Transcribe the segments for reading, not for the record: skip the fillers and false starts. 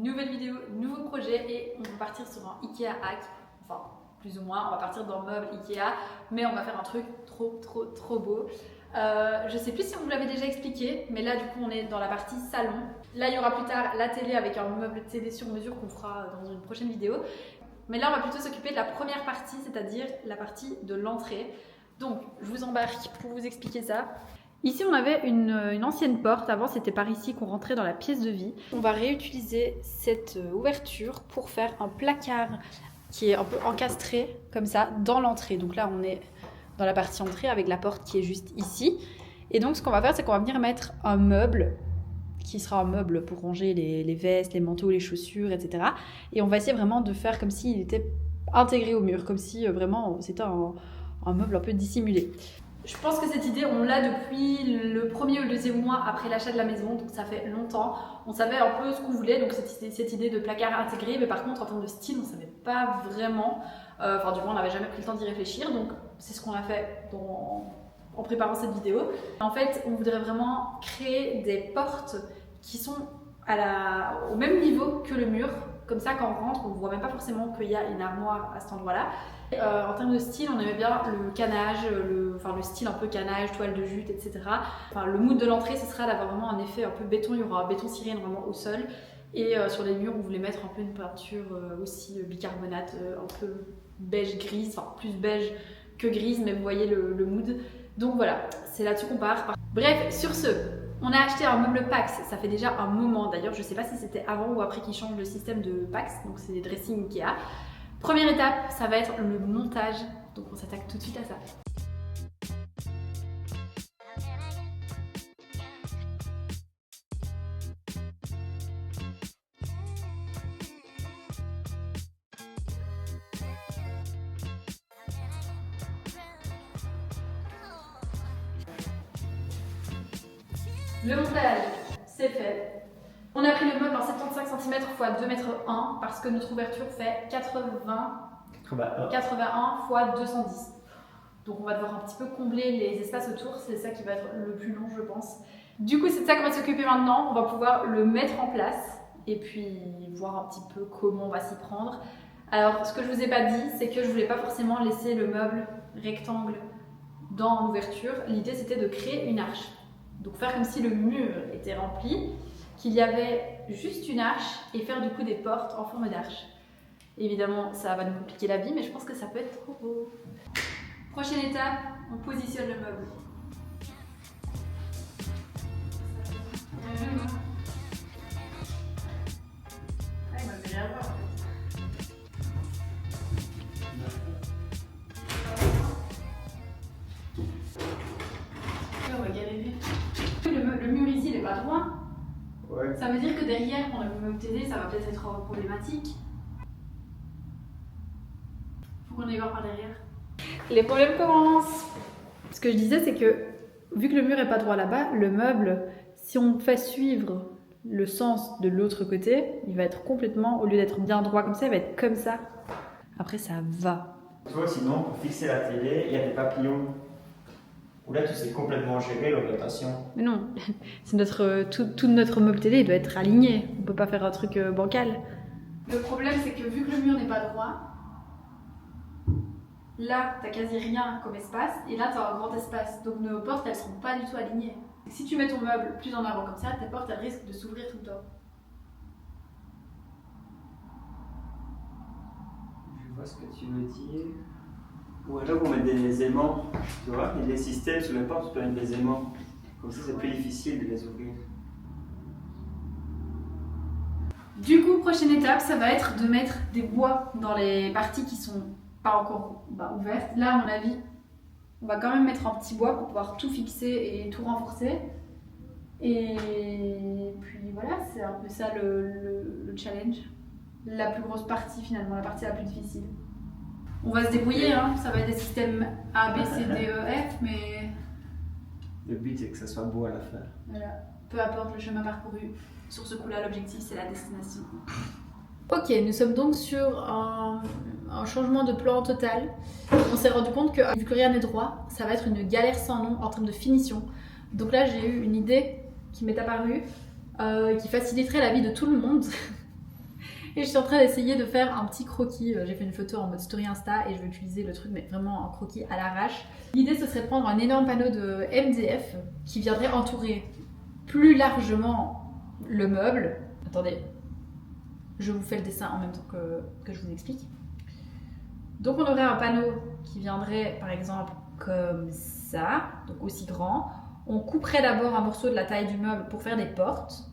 nouvelle vidéo, nouveau projet et on va partir sur un Ikea hack. Enfin, plus ou moins, on va partir dans le meuble Ikea, mais on va faire un truc trop beau. Je sais plus si on vous l'avait déjà expliqué, mais là du coup on est dans la partie salon. Là il y aura plus tard la télé avec un meuble télé sur mesure qu'on fera dans une prochaine vidéo. Mais là on va plutôt s'occuper de la première partie, c'est-à-dire la partie de l'entrée. Donc je vous embarque pour vous expliquer ça. Ici on avait une ancienne porte, avant c'était par ici qu'on rentrait dans la pièce de vie. On va réutiliser cette ouverture pour faire un placard qui est un peu encastré comme ça dans l'entrée. Donc là on est dans la partie entrée avec la porte qui est juste ici. Et donc ce qu'on va faire, c'est qu'on va venir mettre un meuble qui sera un meuble pour ranger les vestes, les manteaux, les chaussures, etc. Et on va essayer vraiment de faire comme s'il était intégré au mur, comme si vraiment c'était un meuble un peu dissimulé. Je pense que cette idée, on l'a depuis le premier ou le deuxième mois après l'achat de la maison, donc ça fait longtemps. On savait un peu ce qu'on voulait, donc cette idée de placard intégré, mais par contre en termes de style, on ne savait pas vraiment. Enfin du moins, on n'avait jamais pris le temps d'y réfléchir, donc c'est ce qu'on a fait en préparant cette vidéo. En fait, on voudrait vraiment créer des portes qui sont au même niveau que le mur. Comme ça, quand on rentre, on ne voit même pas forcément qu'il y a une armoire à cet endroit-là. En termes de style, on aimait bien le canage, le style un peu canage, toile de jute, etc. Enfin, le mood de l'entrée, ce sera d'avoir vraiment un effet un peu béton. Il y aura un béton ciré vraiment au sol. Et sur les murs, on voulait mettre un peu une peinture aussi bicarbonate, un peu beige-grise, enfin plus beige que grise, mais vous voyez le mood. Donc voilà, c'est là-dessus qu'on part. Bref, sur ce, on a acheté un meuble Pax, ça fait déjà un moment. D'ailleurs, je ne sais pas si c'était avant ou après qu'ils changent le système de Pax, donc c'est des dressings Ikea. Première étape, ça va être le montage, donc on s'attaque tout de suite à ça. Le montage, c'est fait. On a pris le meuble en 75 cm x 2,1 m parce que notre ouverture fait 81 x 210. Donc on va devoir un petit peu combler les espaces autour, c'est ça qui va être le plus long je pense. Du coup c'est de ça qu'on va s'occuper maintenant, on va pouvoir le mettre en place et puis voir un petit peu comment on va s'y prendre. Alors ce que je vous ai pas dit, c'est que je voulais pas forcément laisser le meuble rectangle dans l'ouverture. L'idée c'était de créer une arche. Donc faire comme si le mur était rempli, qu'il y avait juste une arche et faire du coup des portes en forme d'arche. Évidemment, ça va nous compliquer la vie, mais je pense que ça peut être trop beau. Prochaine étape, on positionne le meuble. Ah, il m'a fait bien voir. On va galérer. Le mur ici, il n'est pas droit. Ouais. Ça veut dire que derrière, on a le meuble télé, ça va peut-être être problématique. Faut qu'on aille voir par derrière. Les problèmes commencent. Ce que je disais, c'est que vu que le mur n'est pas droit là-bas, le meuble, si on fait suivre le sens de l'autre côté, il va être complètement, au lieu d'être bien droit comme ça, il va être comme ça. Après, ça va. Toi, sinon, pour fixer la télé, il y a des papillons. Ou là, tu sais complètement gérer l'orientation. Mais non, c'est tout notre meuble télé, il doit être aligné. On peut pas faire un truc bancal. Le problème, c'est que vu que le mur n'est pas droit, là, t'as quasi rien comme espace, et là, t'as un grand espace. Donc nos portes, elles seront pas du tout alignées. Si tu mets ton meuble plus en avant comme ça, tes portes, elles risquent de s'ouvrir tout le temps. Je vois ce que tu veux dire. Ou alors on met des aimants, tu vois, il y a des systèmes sur les portes, tu peux mettre des aimants. Comme ça, c'est plus difficile de les ouvrir. Du coup, prochaine étape, ça va être de mettre des bois dans les parties qui sont pas encore ouvertes. Là, à mon avis, on va quand même mettre un petit bois pour pouvoir tout fixer et tout renforcer. Et puis voilà, c'est un peu ça le challenge. La plus grosse partie finalement, la partie la plus difficile. On va se débrouiller, hein. Ça va être des systèmes A, B, C, D, E, F, mais... Le but c'est que ça soit beau à la fin. Voilà, peu importe le chemin parcouru. Sur ce coup-là, l'objectif c'est la destination. Ok, nous sommes donc sur un changement de plan total. On s'est rendu compte que, vu que rien n'est droit, ça va être une galère sans nom en termes de finition. Donc là, j'ai eu une idée qui m'est apparue, qui faciliterait la vie de tout le monde. Et je suis en train d'essayer de faire un petit croquis. J'ai fait une photo en mode story Insta et je vais utiliser le truc, mais vraiment un croquis à l'arrache. L'idée, ce serait de prendre un énorme panneau de MDF qui viendrait entourer plus largement le meuble. Attendez, je vous fais le dessin en même temps que je vous explique. Donc on aurait un panneau qui viendrait par exemple comme ça, donc aussi grand. On couperait d'abord un morceau de la taille du meuble pour faire des portes.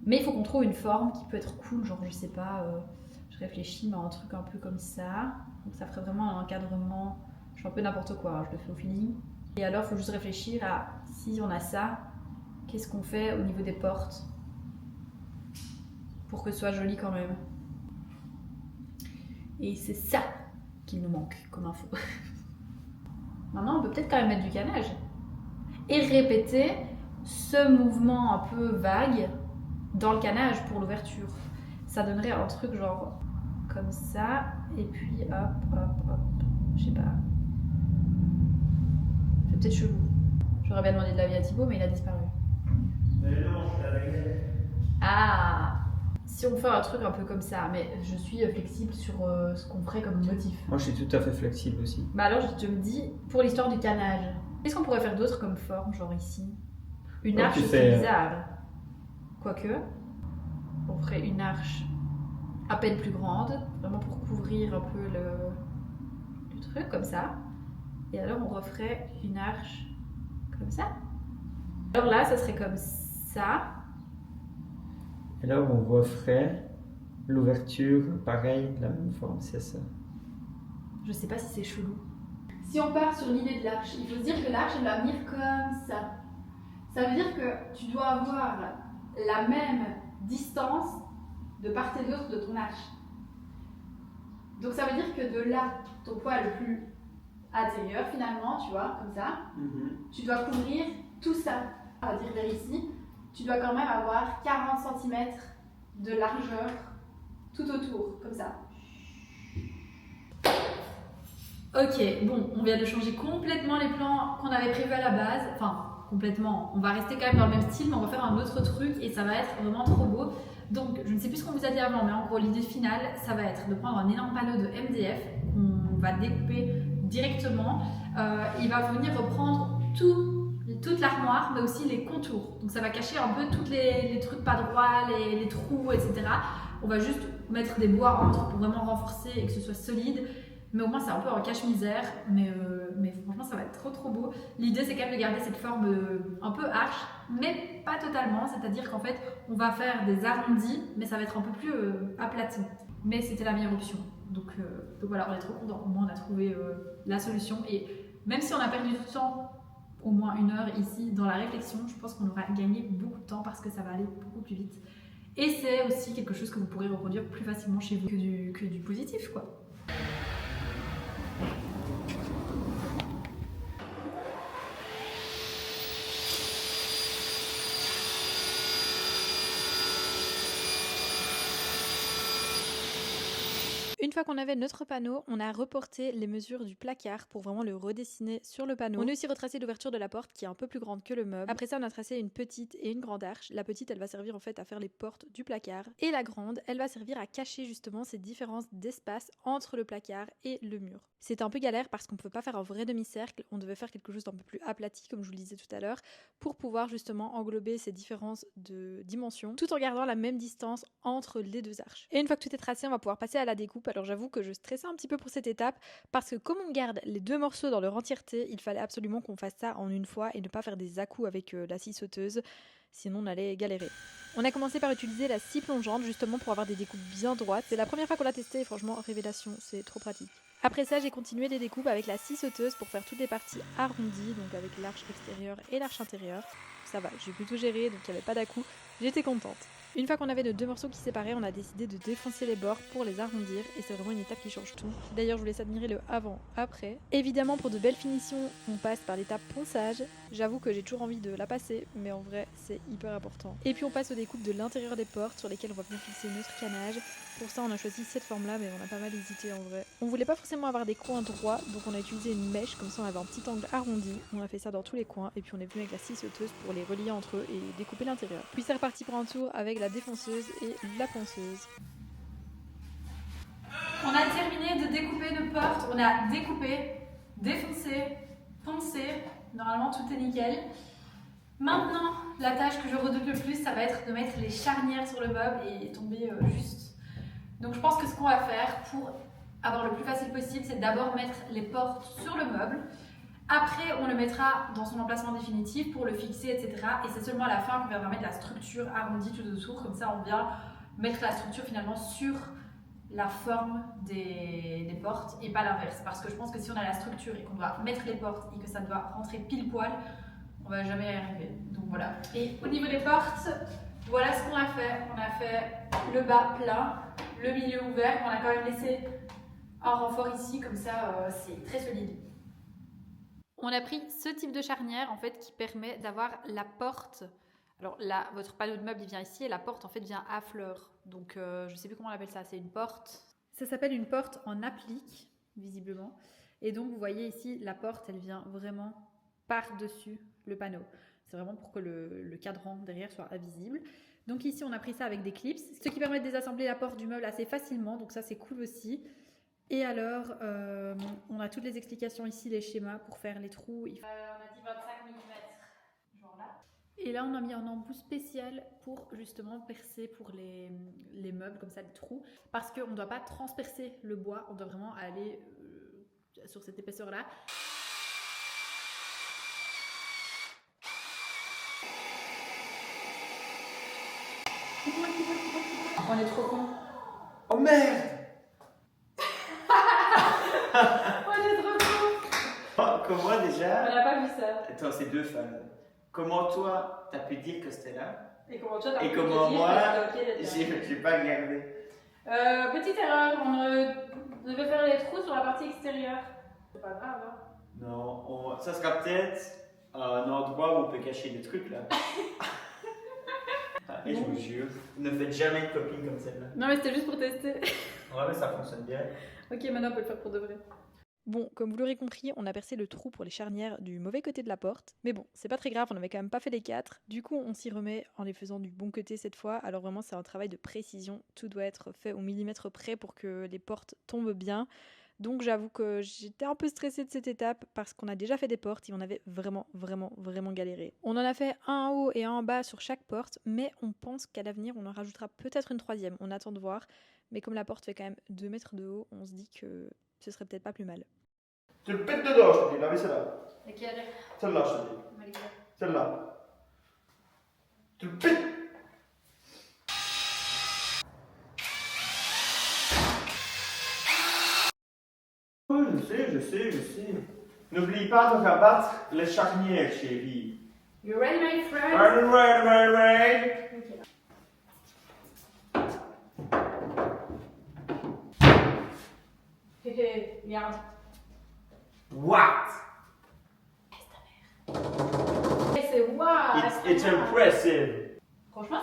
Mais il faut qu'on trouve une forme qui peut être cool, genre je sais pas, je réfléchis, mais un truc un peu comme ça. Donc ça ferait vraiment un encadrement, je fais un peu n'importe quoi, hein, je le fais au feeling. Et alors il faut juste réfléchir à, si on a ça, qu'est-ce qu'on fait au niveau des portes pour que ce soit joli quand même. Et c'est ça qu'il nous manque comme info. Maintenant on peut peut-être quand même mettre du canage. Et répéter ce mouvement un peu vague dans le canage pour l'ouverture. Ça donnerait un truc genre comme ça, et puis hop, je sais pas. C'est peut-être chelou. J'aurais bien demandé de l'avis à Thibaut, mais il a disparu. Mais non, je l'avais. Ah, si on fait un truc un peu comme ça, mais je suis flexible sur ce qu'on ferait comme motif. Moi, je suis tout à fait flexible aussi. Bah alors, je me dis, pour l'histoire du canage, qu'est-ce qu'on pourrait faire d'autre comme forme, genre ici? Une arche, c'est bizarre. Quoique, on ferait une arche à peine plus grande, vraiment pour couvrir un peu le truc, comme ça. Et alors, on referait une arche comme ça. Alors là, ça serait comme ça. Et là, on referait l'ouverture, pareil, de la même forme, c'est ça. Je sais pas si c'est chelou. Si on part sur l'idée de l'arche, il faut se dire que l'arche, elle va venir comme ça. Ça veut dire que tu dois avoir la même distance de part et d'autre de ton arche. Donc ça veut dire que de là, ton poids le plus intérieur finalement, tu vois, comme ça, tu dois couvrir tout ça. On va dire vers ici, tu dois quand même avoir 40 cm de largeur tout autour, comme ça. Ok, bon, on vient de changer complètement les plans qu'on avait prévus à la base. Enfin, complètement. On va rester quand même dans le même style, mais on va faire un autre truc et ça va être vraiment trop beau. Donc, je ne sais plus ce qu'on vous a dit avant, mais en gros, l'idée finale, ça va être de prendre un énorme panneau de MDF qu'on va découper directement. Il va venir reprendre toute l'armoire, mais aussi les contours. Donc, ça va cacher un peu tous les trucs pas droits, les trous, etc. On va juste mettre des bois entre pour vraiment renforcer et que ce soit solide. Mais au moins c'est un peu en cache-misère, mais franchement ça va être trop beau. L'idée c'est quand même de garder cette forme un peu arche, mais pas totalement, c'est-à-dire qu'en fait on va faire des arrondis, mais ça va être un peu plus aplati. Mais c'était la meilleure option, donc voilà, on est trop contents, au moins on a trouvé la solution. Et même si on a perdu du temps, au moins 1 heure ici dans la réflexion, je pense qu'on aura gagné beaucoup de temps parce que ça va aller beaucoup plus vite. Et c'est aussi quelque chose que vous pourrez reproduire plus facilement chez vous que du positif quoi. Une fois qu'on avait notre panneau, on a reporté les mesures du placard pour vraiment le redessiner sur le panneau. On a aussi retracé l'ouverture de la porte qui est un peu plus grande que le meuble. Après ça, on a tracé une petite et une grande arche. La petite, elle va servir en fait à faire les portes du placard. Et la grande, elle va servir à cacher justement ces différences d'espace entre le placard et le mur. C'était un peu galère parce qu'on ne pouvait pas faire un vrai demi-cercle. On devait faire quelque chose d'un peu plus aplati, comme je vous le disais tout à l'heure, pour pouvoir justement englober ces différences de dimensions, tout en gardant la même distance entre les deux arches. Et une fois que tout est tracé, on va pouvoir passer à la découpe. Alors j'avoue que je stressais un petit peu pour cette étape parce que comme on garde les deux morceaux dans leur entièreté, il fallait absolument qu'on fasse ça en une fois et ne pas faire des à-coups avec la scie sauteuse, sinon on allait galérer. On a commencé par utiliser la scie plongeante justement pour avoir des découpes bien droites. C'est la première fois qu'on l'a testé et franchement, révélation, c'est trop pratique. Après ça, j'ai continué les découpes avec la scie sauteuse pour faire toutes les parties arrondies, donc avec l'arche extérieure et l'arche intérieure. Ça va, j'ai plutôt géré, donc il n'y avait pas d'à-coups, j'étais contente. Une fois qu'on avait nos deux morceaux qui séparaient, on a décidé de défoncer les bords pour les arrondir et c'est vraiment une étape qui change tout. D'ailleurs, je vous laisse admirer le avant-après. Évidemment, pour de belles finitions, on passe par l'étape ponçage. J'avoue que j'ai toujours envie de la passer, mais en vrai, c'est hyper important. Et puis on passe aux découpes de l'intérieur des portes sur lesquelles on va venir fixer notre canage. Pour ça, on a choisi cette forme-là, mais on a pas mal hésité en vrai. On voulait pas forcément avoir des coins droits, donc on a utilisé une mèche, comme ça on avait un petit angle arrondi. On a fait ça dans tous les coins, et puis on est venu avec la scie sauteuse pour les relier entre eux et découper l'intérieur. Puis c'est reparti pour un tour avec la défonceuse et la ponceuse. On a terminé de découper nos portes. On a découpé, défoncé, poncé. Normalement, tout est nickel. Maintenant, la tâche que je redoute le plus, ça va être de mettre les charnières sur le meuble et tomber juste. Donc je pense que ce qu'on va faire pour avoir le plus facile possible, c'est d'abord mettre les portes sur le meuble. Après, on le mettra dans son emplacement définitif pour le fixer, etc. Et c'est seulement à la fin qu'on viendra mettre la structure arrondie tout autour. Comme ça, on vient mettre la structure finalement sur la forme des portes et pas l'inverse. Parce que je pense que si on a la structure et qu'on doit mettre les portes et que ça doit rentrer pile poil, on va jamais y arriver. Donc voilà. Et au niveau des portes, voilà ce qu'on a fait. On a fait le bas plein, le milieu ouvert. On a quand même laissé un renfort ici, comme ça c'est très solide. On a pris ce type de charnière en fait qui permet d'avoir la porte. Alors là, votre panneau de meuble il vient ici et la porte en fait vient à fleur. Donc je sais plus comment on appelle ça, c'est une porte. Ça s'appelle une porte en applique, visiblement. Et donc vous voyez ici, la porte elle vient vraiment par-dessus le panneau. C'est vraiment pour que le cadran derrière soit invisible. Donc ici on a pris ça avec des clips, ce qui permet de désassembler la porte du meuble assez facilement, donc ça c'est cool aussi. Et alors, on a toutes les explications ici, les schémas pour faire les trous. On a dit 25 mm, genre là. Et là, on a mis un embout spécial pour justement percer pour les meubles, comme ça, les trous. Parce qu'on ne doit pas transpercer le bois, on doit vraiment aller sur cette épaisseur-là. On est trop cons. Oh merde! On est trop cons! Comment déjà? On n'a pas vu ça. Attends, c'est deux phases. Comment toi, t'as pu dire que c'était là? Et comment toi, t'as Et pu comment te dire moi, que c'était ok d'être là. j'ai pas regardé. Petite erreur, on devait faire les trous sur la partie extérieure. C'est pas grave, hein? Non, ça sera peut-être un endroit où on peut cacher des trucs là. Et je vous jure, ne faites jamais une copine comme celle-là. Non mais c'était juste pour tester. Ouais, mais ça fonctionne bien. Ok, maintenant on peut le faire pour de vrai. Bon, comme vous l'aurez compris, on a percé le trou pour les charnières du mauvais côté de la porte. Mais bon, c'est pas très grave, on avait quand même pas fait les 4. Du coup, on s'y remet en les faisant du bon côté cette fois. Alors vraiment, c'est un travail de précision. Tout doit être fait au millimètre près pour que les portes tombent bien. Donc j'avoue que j'étais un peu stressée de cette étape parce qu'on a déjà fait des portes et on avait vraiment galéré. On en a fait un en haut et un en bas sur chaque porte, mais on pense qu'à l'avenir, on en rajoutera peut-être une troisième. On attend de voir. Mais comme la porte fait quand même 2 mètres de haut, on se dit que ce serait peut-être pas plus mal. Tu le pètes dedans, je te dis, la celle-là. Laquelle? Celle-là, je te dis. Celle-là. Tu le pètes. Oui, je sais. N'oublie pas de rabattre les charnières, chérie. You ready, my friend? Right. Hé, regarde. What? C'est waouh! It's impressive. Franchement,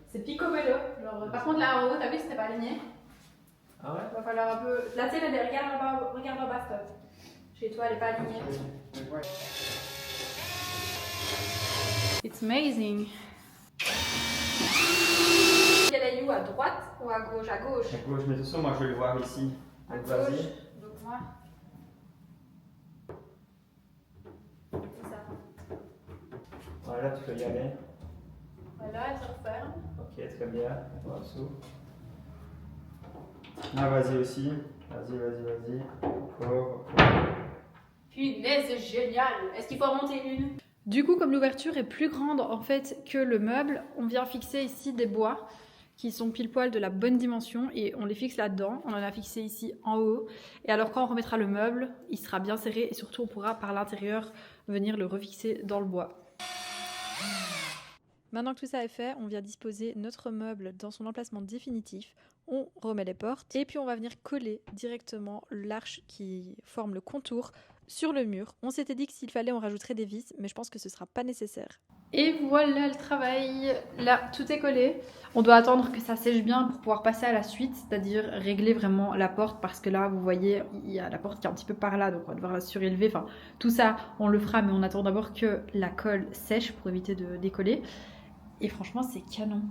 c'est picobello. Genre, par contre, là en haut, t'as vu, c'était pas aligné. Ah ouais? Il va falloir un peu. Là, tu sais, regarde en bas, stop. Chez toi, elle est pas alignée. It's amazing. Quel est où, à droite ou à gauche? À gauche. À gauche, mais de toute façon, moi je vais le voir ici. À Donc, gauche. vas-y. Donc moi. C'est ça. Voilà, tu peux y aller. Voilà, elle se referme. Ok, très bien. En dessous. Ah, vas-y aussi. Vas-y. Encore. Punaise, c'est génial. Est-ce qu'il faut en monter une? Du coup, comme l'ouverture est plus grande en fait que le meuble, on vient fixer ici des bois qui sont pile poil de la bonne dimension et on les fixe là-dedans. On en a fixé ici en haut. Et alors quand on remettra le meuble, il sera bien serré et surtout on pourra par l'intérieur venir le refixer dans le bois. Maintenant que tout ça est fait, on vient disposer notre meuble dans son emplacement définitif. On remet les portes et puis on va venir coller directement l'arche qui forme le contour sur le mur. On s'était dit que s'il fallait on rajouterait des vis, mais je pense que ce sera pas nécessaire. Et voilà le travail. Là, tout est collé. On doit attendre que ça sèche bien pour pouvoir passer à la suite, c'est-à-dire régler vraiment la porte parce que là, vous voyez, il y a la porte qui est un petit peu par là, donc on va devoir la surélever. Enfin, tout ça, on le fera, mais on attend d'abord que la colle sèche pour éviter de décoller. Et franchement, c'est canon.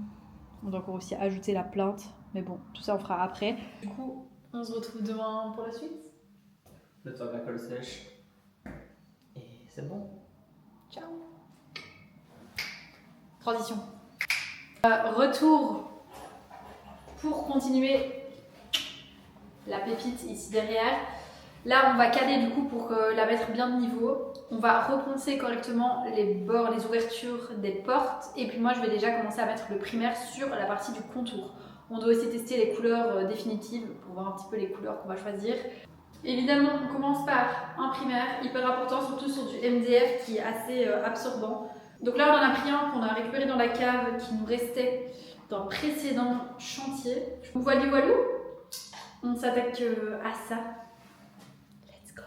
On doit encore aussi ajouter la plinthe, mais bon, tout ça on fera après. Du coup, On se retrouve demain pour la suite. Le temps que la colle sèche. Et c'est bon. Ciao. Transition. Retour pour continuer la pépite ici derrière. Là, on va caler du coup pour la mettre bien de niveau. On va reponcer correctement les bords, les ouvertures des portes. Et puis moi, je vais déjà commencer à mettre le primaire sur la partie du contour. On doit aussi tester les couleurs définitives pour voir un petit peu les couleurs qu'on va choisir. Évidemment, on commence par un primaire, hyper important, surtout sur du MDF qui est assez absorbant. Donc là, on en a pris un qu'on a récupéré dans la cave qui nous restait dans le précédent chantier. Voilou voilou, on s'attaque à ça. Let's go!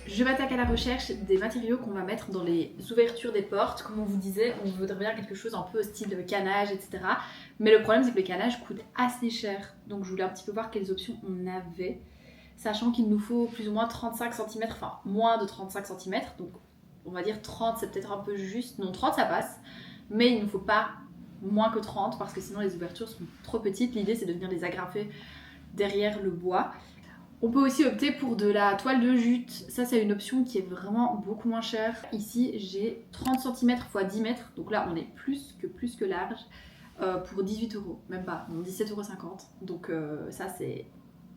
Je m'attaque à la recherche des matériaux qu'on va mettre dans les ouvertures des portes. Comme on vous disait, on voudrait bien quelque chose un peu au style canage, etc. Mais le problème, c'est que le canage coûte assez cher. Donc je voulais un petit peu voir quelles options on avait. Sachant qu'il nous faut plus ou moins 35 cm, enfin moins de 35 cm. Donc on va dire 30, c'est peut-être un peu juste. Non, 30 ça passe. Mais il ne nous faut pas moins que 30 parce que sinon les ouvertures sont trop petites. L'idée, c'est de venir les agrafer derrière le bois. On peut aussi opter pour de la toile de jute. Ça, c'est une option qui est vraiment beaucoup moins chère. Ici, j'ai 30 cm x 10 mètres. Donc là, on est plus que large. Pour 18 €. Même pas, non, 17,50 €. Donc ça, c'est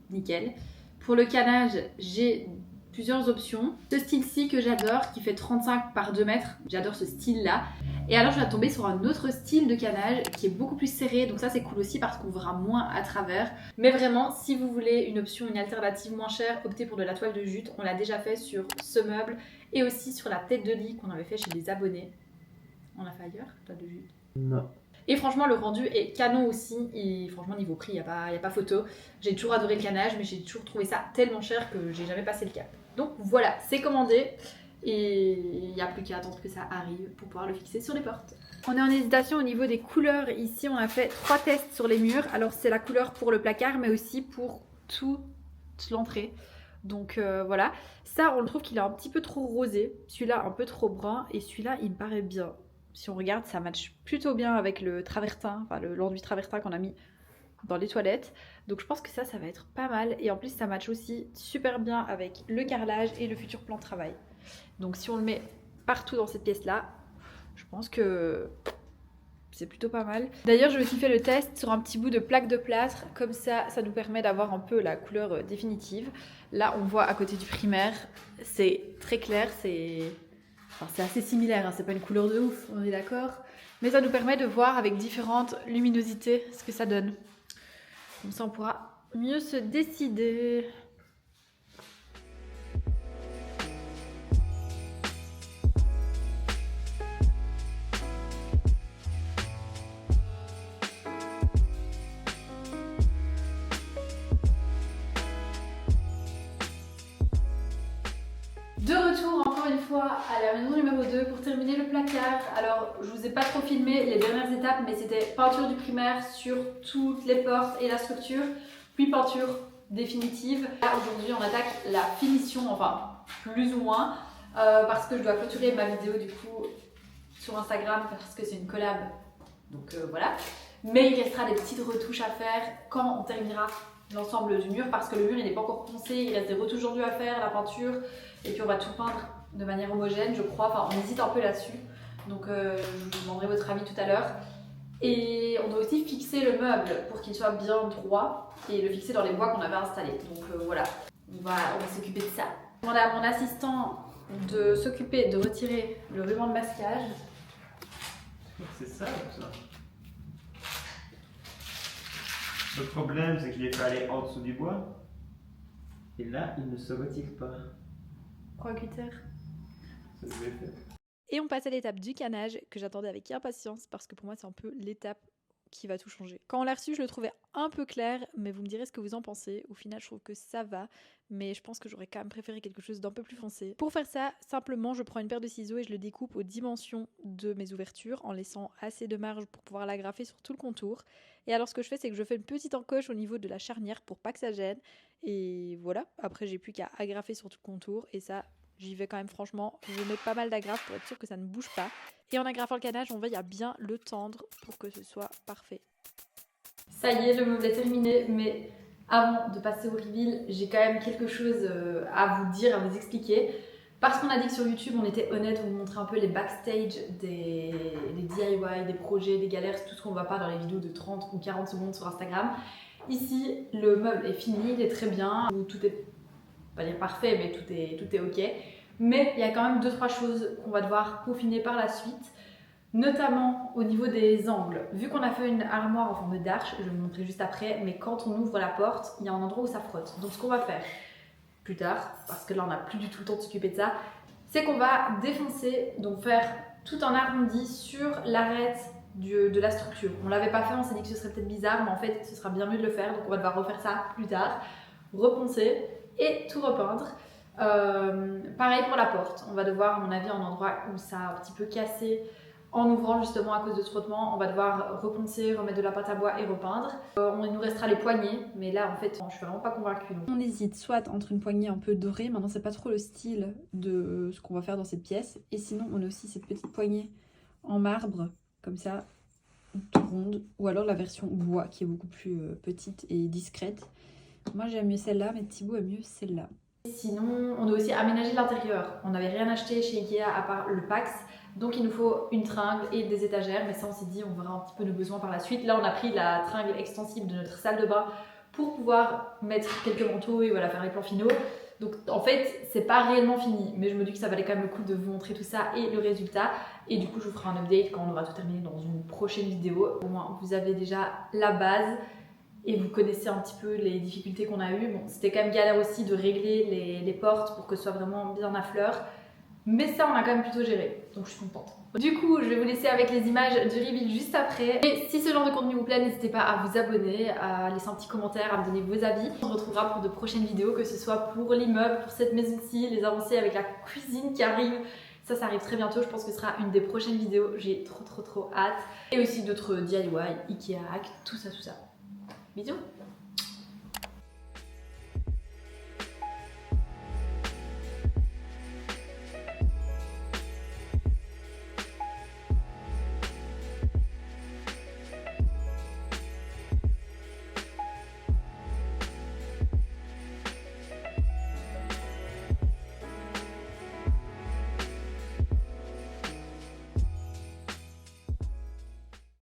nickel. Pour le canage, j'ai plusieurs options. Ce style-ci que j'adore, qui fait 35 par 2 mètres. J'adore ce style-là. Et alors, je vais tomber sur un autre style de canage qui est beaucoup plus serré. Donc ça, c'est cool aussi parce qu'on verra moins à travers. Mais vraiment, si vous voulez une option, une alternative moins chère, optez pour de la toile de jute. On l'a déjà fait sur ce meuble et aussi sur la tête de lit qu'on avait fait chez des abonnés. On l'a fait ailleurs, toile de jute? Non. Et franchement, le rendu est canon aussi. Et franchement, niveau prix, il n'y a pas photo. J'ai toujours adoré le canage, mais j'ai toujours trouvé ça tellement cher que j'ai jamais passé le cap. Donc voilà, c'est commandé. Et il n'y a plus qu'à attendre que ça arrive pour pouvoir le fixer sur les portes. On est en hésitation au niveau des couleurs. Ici, on a fait 3 tests sur les murs. Alors, c'est la couleur pour le placard, mais aussi pour toute l'entrée. Donc voilà. Ça, on le trouve qu'il est un petit peu trop rosé. Celui-là, un peu trop brun. Et celui-là, il me paraît bien. Si on regarde, ça match plutôt bien avec le travertin, enfin l'enduit travertin qu'on a mis dans les toilettes. Donc je pense que ça va être pas mal. Et en plus, ça match aussi super bien avec le carrelage et le futur plan de travail. Donc si on le met partout dans cette pièce-là, je pense que c'est plutôt pas mal. D'ailleurs, j'ai aussi fait le test sur un petit bout de plaque de plâtre. Comme ça nous permet d'avoir un peu la couleur définitive. Là, on voit à côté du primaire, c'est très clair, c'est assez similaire, hein, c'est pas une couleur de ouf, on est d'accord. Mais ça nous permet de voir avec différentes luminosités ce que ça donne. Comme ça, on pourra mieux se décider. De retour encore une fois à la maison numéro 2 pour terminer le placard. Alors je vous ai pas trop filmé les dernières étapes, mais c'était peinture du primaire sur toutes les portes et la structure, puis peinture définitive. Là aujourd'hui on attaque la finition, enfin plus ou moins, parce que je dois clôturer ma vidéo du coup sur Instagram parce que c'est une collab, donc voilà. Mais il restera des petites retouches à faire quand on terminera l'ensemble du mur parce que le mur il n'est pas encore poncé, il reste des retouches aujourd'hui à faire, la peinture. Et puis on va tout peindre de manière homogène, je crois. Enfin, on hésite un peu là-dessus. Donc je vous demanderai votre avis tout à l'heure. Et on doit aussi fixer le meuble pour qu'il soit bien droit et le fixer dans les bois qu'on avait installés. Donc voilà, on va s'occuper de ça. Je demande à mon assistant de s'occuper de retirer le ruban de masquage. C'est ça, tout ça. Le problème, c'est que je l'ai fait aller en dessous du bois. Et là, il ne se retire pas. Quoi, cutter? Ça devait faire. Et on passe à l'étape du canage que j'attendais avec impatience parce que pour moi c'est un peu l'étape qui va tout changer. Quand on l'a reçu, je le trouvais un peu clair, mais vous me direz ce que vous en pensez. Au final, je trouve que ça va, mais je pense que j'aurais quand même préféré quelque chose d'un peu plus foncé. Pour faire ça, simplement, je prends une paire de ciseaux et je le découpe aux dimensions de mes ouvertures en laissant assez de marge pour pouvoir l'agrafer sur tout le contour. Et alors, ce que je fais, c'est que je fais une petite encoche au niveau de la charnière pour pas que ça gêne. Et voilà, après, j'ai plus qu'à agrafer sur tout le contour et ça... J'y vais quand même franchement, je mets pas mal d'agrafes pour être sûr que ça ne bouge pas. Et en agrafant le canage, on veille à bien le tendre pour que ce soit parfait. Ça y est, le meuble est terminé, mais avant de passer au reveal, j'ai quand même quelque chose à vous dire, à vous expliquer. Parce qu'on a dit que sur YouTube, on était honnête, on vous montrait un peu les backstage des DIY, des projets, des galères, tout ce qu'on voit pas dans les vidéos de 30 ou 40 secondes sur Instagram. Ici, le meuble est fini, il est très bien, tout est... pas dire parfait, mais tout est ok. Mais il y a quand même 2-3 choses qu'on va devoir peaufiner par la suite, notamment au niveau des angles. Vu qu'on a fait une armoire en forme d'arche, je vais vous montrer juste après, mais quand on ouvre la porte, il y a un endroit où ça frotte. Donc ce qu'on va faire plus tard, parce que là on n'a plus du tout le temps de s'occuper de ça, c'est qu'on va défoncer, donc faire tout en arrondi sur l'arête de la structure. On l'avait pas fait, on s'est dit que ce serait peut-être bizarre, mais en fait ce sera bien mieux de le faire, donc on va devoir refaire ça plus tard, reponcer et tout repeindre. Pareil pour la porte, on va devoir, à mon avis, un endroit où ça a un petit peu cassé en ouvrant justement à cause de ce frottement, on va devoir reponcer, remettre de la pâte à bois et repeindre. Il nous restera les poignées, mais là en fait je suis vraiment pas convaincue. Donc. On hésite soit entre une poignée un peu dorée, maintenant c'est pas trop le style de ce qu'on va faire dans cette pièce, et sinon on a aussi cette petite poignée en marbre, comme ça, tout ronde, ou alors la version bois qui est beaucoup plus petite et discrète. Moi j'aime mieux celle-là, mais Thibaut aime mieux celle-là. Sinon, on doit aussi aménager l'intérieur. On n'avait rien acheté chez Ikea à part le Pax, donc il nous faut une tringle et des étagères, mais ça on s'est dit on verra un petit peu nos besoins par la suite. Là on a pris la tringle extensible de notre salle de bain pour pouvoir mettre quelques manteaux et voilà, faire les plans finaux. Donc en fait c'est pas réellement fini, mais je me dis que ça valait quand même le coup de vous montrer tout ça et le résultat. Et du coup je vous ferai un update quand on aura tout terminé dans une prochaine vidéo. Au moins vous avez déjà la base. Et vous connaissez un petit peu les difficultés qu'on a eues. Bon, c'était quand même galère aussi de régler les portes pour que ce soit vraiment bien à fleur. Mais ça, on a quand même plutôt géré. Donc je suis contente. Du coup, je vais vous laisser avec les images du reveal juste après. Et si ce genre de contenu vous plaît, n'hésitez pas à vous abonner, à laisser un petit commentaire, à me donner vos avis. On se retrouvera pour de prochaines vidéos, que ce soit pour l'immeuble, pour cette maison-ci, les avancées avec la cuisine qui arrive. Ça arrive très bientôt, je pense que ce sera une des prochaines vidéos. J'ai trop hâte. Et aussi d'autres DIY, Ikea hack, tout ça. Bisous!